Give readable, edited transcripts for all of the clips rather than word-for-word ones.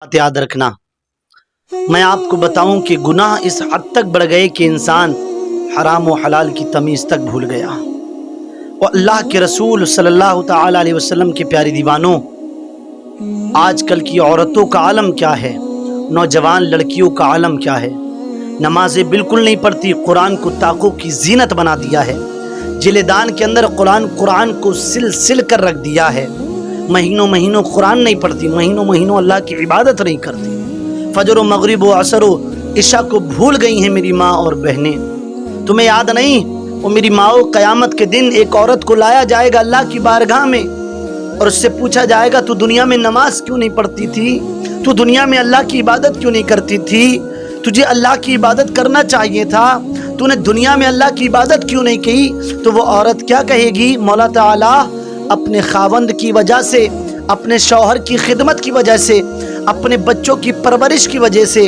बात याद रखना, मैं आपको बताऊं कि गुनाह इस हद तक बढ़ गए कि इंसान हराम व हलाल की तमीज़ तक भूल गया। और अल्लाह के रसूल सल्लल्लाहु ताला अलैहि वसल्लम के प्यारे दीवानों, आजकल की औरतों का आलम क्या है, नौजवान लड़कियों का आलम क्या है। नमाजें बिल्कुल नहीं पढ़ती, कुरान को ताकों की जीनत बना दिया है। जिलेदान के अंदर कुरान को सिल कर रख दिया है। महीनों महीनों कुरान नहीं पढ़ती, महीनों महीनों अल्लाह की इबादत नहीं करती। फजर व मगरिब व असर व इशा को भूल गई हैं मेरी माँ और बहनें। तुम्हें याद नहीं, वो मेरी माओ, क़यामत के दिन एक औरत को लाया जाएगा अल्लाह की बारगाह में और उससे पूछा जाएगा, तू दुनिया में नमाज क्यों नहीं पढ़ती थी, तू दुनिया में अल्लाह की इबादत क्यों नहीं करती थी, तुझे अल्लाह की इबादत करना चाहिए था, तूने दुनिया में अल्लाह की इबादत क्यों नहीं की। तो वो औरत क्या कहेगी, मौला ताला अपने खावंद की वजह से, अपने शौहर की खिदमत की वजह से, अपने बच्चों की परवरिश की वजह से,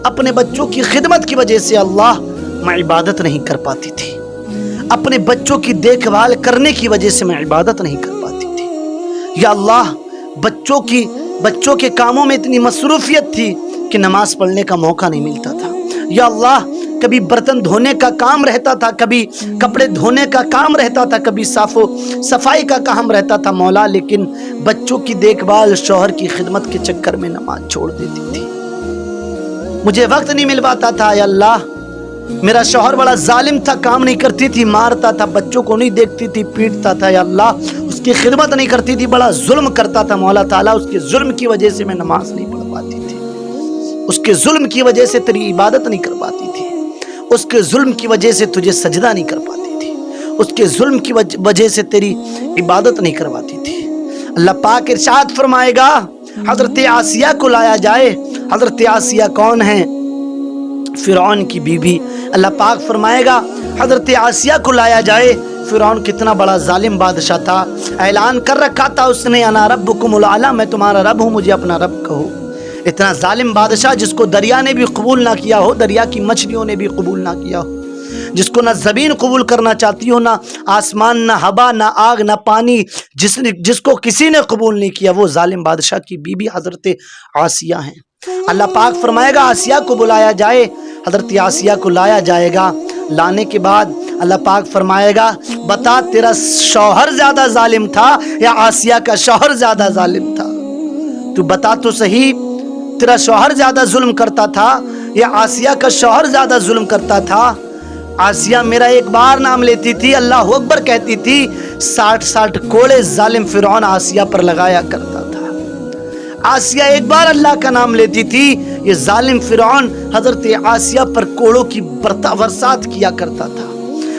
अपने बच्चों की खिदमत की वजह से अल्लाह मैं इबादत नहीं कर पाती थी, अपने बच्चों की देखभाल करने की वजह से मैं इबादत नहीं कर पाती थी। या अल्लाह, बच्चों के कामों में इतनी मसरूफियत थी कि नमाज पढ़ने का मौका नहीं मिलता था। या अल्लाह, कभी बर्तन धोने का काम रहता था, कभी कपड़े धोने का काम रहता था, कभी साफो सफाई का काम रहता था मौला, लेकिन बच्चों की देखभाल, शौहर की खिदमत के चक्कर में नमाज छोड़ देती थी। मुझे वक्त नहीं मिल पाता था। या अल्लाह, मेरा शौहर बड़ा जालिम था, काम नहीं करती थी, मारता था, बच्चों को नहीं देखती थी, पीटता था। या अल्लाह, उसकी खिदमत नहीं करती थी, बड़ा जुल्म करता था मौला ताला। उसके जुल्म की वजह से मैं नमाज नहीं पढ़ पाती थी, उसके जुल्म की वजह से तेरी इबादत नहीं कर पाती थी, उसके जुल्म की वजह से तुझे सजदा नहीं कर पाती थी, उसके जुल्म की वजह से तेरी इबादत नहीं करवाती थी। अल्लाह पाक इरशाद फरमाएगा, हजरत आसिया को लाया जाए। हजरत आसिया कौन है? फिरौन की बीवी। अल्लाह पाक फरमाएगा, हजरत आसिया को लाया जाए। फिरौन कितना बड़ा जालिम बादशाह था, ऐलान कर रखा था उसने, अना रब्बुकुमुल आला, मैं तुम्हारा रब हूँ, मुझे अपना रब कहो। इतना जालिम बादशाह जिसको दरिया ने भी कबूल ना किया हो, दरिया की मछलियों ने भी कबूल ना किया हो, जिसको ना ज़मीन कबूल करना चाहती हो, ना आसमान, ना हवा, ना आग, ना पानी, जिसको किसी ने कबूल नहीं किया, वो जालिम बादशाह की बीबी हजरत आसिया है। अल्लाह पाक फरमाएगा, आसिया को बुलाया जाए। हजरत आसिया को लाया जाएगा। लाने के बाद अल्लाह पाक फरमाएगा, बता तेरा शौहर ज्यादा जालिम था या आसिया का शौहर ज्यादा जालिम था? तू बता तो सही, तेरा शौहर ज्यादा जुल्म करता था या आसिया का शौहर ज्यादा जुल्म करता था? आसिया मेरा एक बार नाम लेती थी, अल्लाह अकबर कहती थी, 60 कोड़े जालिम फिरौन आसिया पर लगाया करता था। आसिया एक बार अल्लाह का नाम लेती थी, ये जालिम फिरौन हजरत आसिया पर कोड़ों की बरसात किया करता था।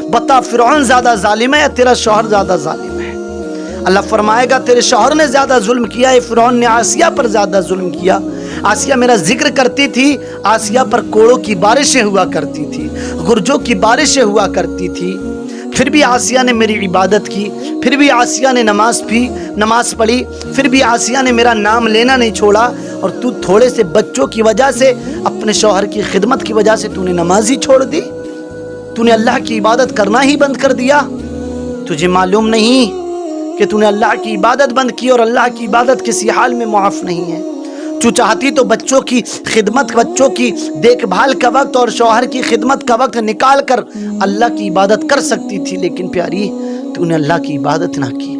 बता, फिरौन ज्यादा जालिम है या तेरा शौहर ज्यादा जालिम है? अल्लाह फरमाएगा, तेरे शौहर ने ज्यादा जुल्म किया है, फिरौन ने आसिया पर ज्यादा जुल्म किया। आसिया मेरा जिक्र करती थी, आसिया पर कोड़ों की बारिशें हुआ करती थी, गुर्जों की बारिशें हुआ करती थी, फिर भी आसिया ने मेरी इबादत की, फिर भी आसिया ने नमाज पढ़ी, फिर भी आसिया ने मेरा नाम लेना नहीं छोड़ा। और तू थोड़े से बच्चों की वजह से, अपने शौहर की खिदमत की वजह से तूने नमाज ही छोड़ दी, तूने अल्लाह की इबादत करना ही बंद कर दिया। तुझे मालूम नहीं कि तूने अल्लाह की इबादत बंद की और अल्लाह की इबादत किसी हाल में मुआफ नहीं है। तू चाहती तो बच्चों की खिदमत, बच्चों की देखभाल का वक्त और शौहर की खिदमत का वक्त निकाल कर अल्लाह की इबादत कर सकती थी, लेकिन प्यारी, तूने अल्लाह की इबादत ना की,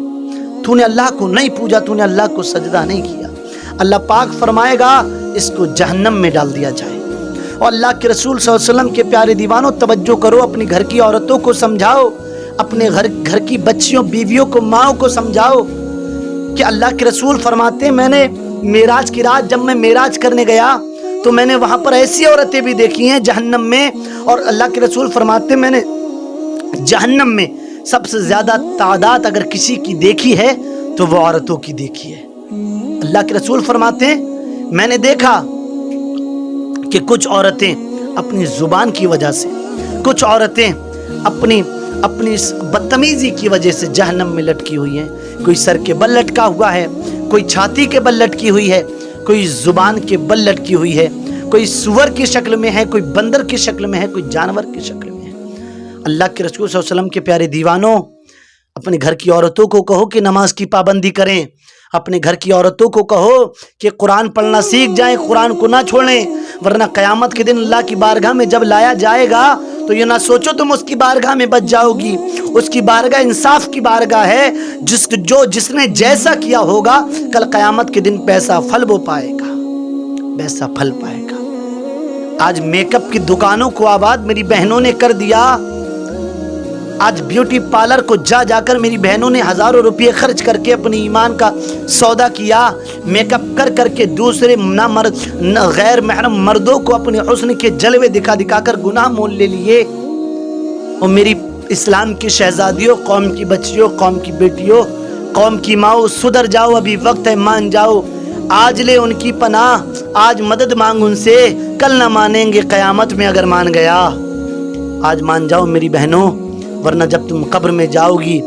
तूने अल्लाह को नहीं पूजा, तूने अल्लाह को सजदा नहीं किया। अल्लाह पाक फरमाएगा, इसको जहन्नम में डाल दिया जाए। और अल्लाह के रसूल सल्लल्लाहु अलैहि वसल्लम के प्यारे दीवानों, तवज्जो करो, अपनी घर की औरतों को समझाओ, अपने घर की बच्चियों, बीवियों को, माओ को समझाओ कि अल्लाह के रसूल फरमाते, मैंने मेराज की रात जब मैं मेराज करने गया तो मैंने वहां पर ऐसी औरतें भी देखी हैं जहन्नम में। और अल्लाह के रसूल फरमाते, मैंने जहन्नम में सबसे ज्यादा तादाद अगर किसी की देखी है तो वो औरतों की देखी है। अल्लाह के रसूल फरमाते हैं, मैंने देखा कि कुछ औरतें अपनी जुबान की वजह से, कुछ औरतें अपनी बदतमीजी की वजह से जहन्नम में लटकी हुई हैं। कोई सर के बल लटका हुआ है, कोई छाती के बल लटकी हुई है, कोई जुबान के बल लटकी हुई है, कोई सुअर की शक्ल में है, कोई बंदर की शक्ल में है, कोई जानवर की शक्ल में है। अल्लाह के रसूल सल्लल्लाहु अलैहि वसल्लम के प्यारे दीवानों, अपने घर की औरतों को कहो कि नमाज की पाबंदी करें, اپنے گھر کی عورتوں کو کہو کہ قرآن پڑھنا سیکھ جائیں، قرآن کو نہ چھوڑیں، ورنہ قیامت کے دن اللہ کی بارگاہ میں جب لایا جائے گا تو یہ نہ سوچو تم اس کی بارگاہ میں بچ جاؤ گی۔ اس کی بارگاہ انصاف کی بارگاہ ہے، جس نے جیسا کیا ہوگا کل قیامت کے دن پیسہ پھل وہ پائے گا، ویسا پھل پائے گا۔ آج میک اپ کی دکانوں کو آباد میری بہنوں نے کر دیا، آج بیوٹی پارلر کو جا کر میری بہنوں نے ہزاروں روپے خرچ کر کے اپنی ایمان کا سودا کیا، میک اپ کر کے دوسرے غیر محرم مردوں کو اپنے حسن کے جلوے دکھا کر گناہ مول لے لیے۔ اور میری اسلام کی شہزادیوں، قوم کی بچیوں، قوم کی بیٹیوں، قوم کی ماؤں، سدھر جاؤ، ابھی وقت ہے، مان جاؤ، آج لے ان کی پناہ، آج مدد مانگ ان سے، کل نہ مانیں گے قیامت میں اگر مان گیا۔ آج مان جاؤ میری بہنوں، ورنہ جب تم قبر میں جاؤ گی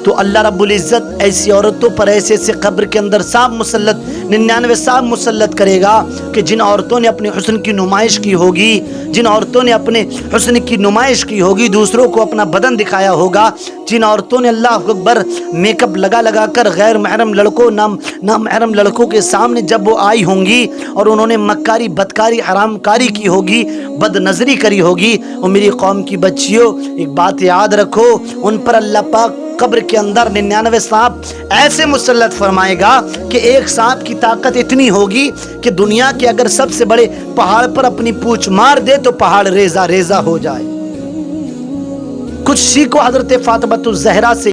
تو اللہ رب العزت ایسی عورتوں پر ایسے قبر کے اندر سانپ مسلط 99 سانپ مسلط کرے گا کہ جن عورتوں نے اپنے حسن کی نمائش کی ہوگی، جن عورتوں نے اپنے حسن کی نمائش کی ہوگی، دوسروں کو اپنا بدن دکھایا ہوگا، جن عورتوں نے اللہ اکبر میک اپ لگا کر غیر محرم لڑکوں، نامحرم لڑکوں کے سامنے جب وہ آئی ہوں گی اور انہوں نے مکاری، بدکاری، حرام کاری کی ہوگی، بد نظری کری ہوگی، اور میری قوم کی بچیوں ایک بات یاد رکھو، ان پر اللہ پاک قبر کے اندر 99 سانپ ایسے مسلط فرمائے گا کہ ایک سانپ کی طاقت اتنی ہوگی کہ دنیا کے اگر سب سے بڑے پہاڑ پر اپنی پونچھ مار دے تو پہاڑ ریزہ ریزہ ہو جائے۔ کچھ سیکھو حضرت فاطمہ الزہرا سے۔